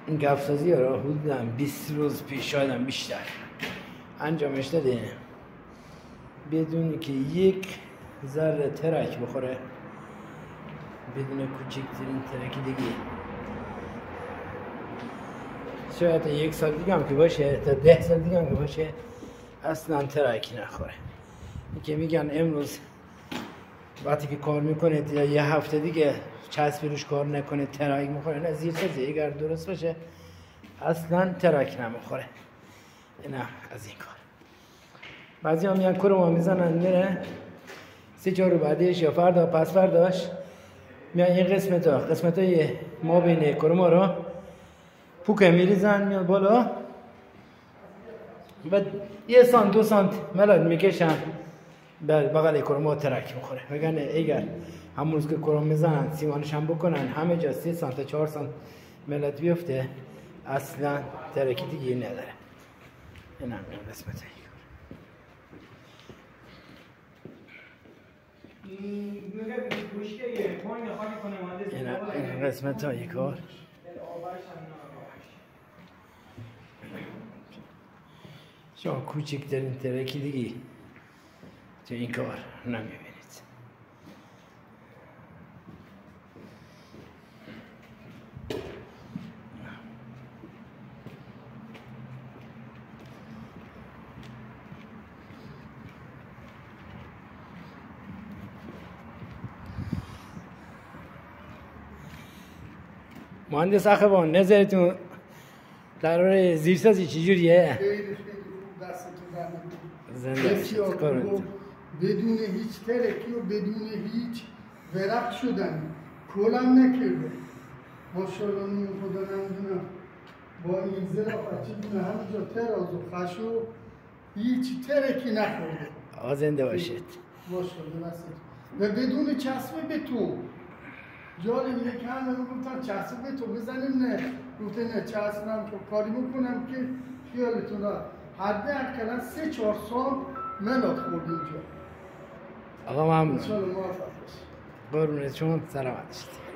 این گفسازی را حدوداً 20 روز پیش شایدم بیشتر انجامش داده بدون که یک ذره ترک بخوره، بدون کوچکترین ترکی دیگه. شاید 1 سال دیگه هم که باشه، تا 10 سال دیگه هم که باشه اصلا ترکی نخوره. این که میگن امروز وقتی که کار میکنه یا یه هفته دیگه چسبی روش کار نکنه ترک میخوره، نه زیرسازی اگر درست باشه اصلا ترک نمیخوره. نه از این کار بعضی هم میان کرما میزنن میره 3-4 رو بعدش یا فردا پس فرداش میان این قسمت های ما بین کرما رو پوکه میریزن میان بالا، بعد 1 سانت 2 سانت ملاد میکشن بغل کرما ترک میخوره. وگرنه اگر همون روز که کرما میزنن سیمانش هم بکنن همه جا 3 سانت 4 سانت ملاد بیفته اصلا ترکی دیگه نداره. این هم این قسمت این قسمت های کار شما کوچکترین ترکی دیگه تو این کار نمیبینید. مهندس اخوان نظرتون درباره زیرسازی چجوریه؟ خیلی خوب، دستتون زنده بدون هیچ ترکی و بدون هیچ ورق شدن کلم نکرده. ماشاءالله نیم خدا نمیدونم با این ظرافت چیدونه همینجا تراز و خشو هیچ ترکی نخورده. زنده باشید. ماشاءالله دستتون و بدون چسب بتون. جالبه که همه گفتن چسب بتون بزنیم، نه گفتن نه چسبم که کاری میکنم که خیالتون را حداقل 3-4 سال ملات خورد اینجا. آقا ممنون. انشالله موفق باشید. قربونتون، سلامت باشید.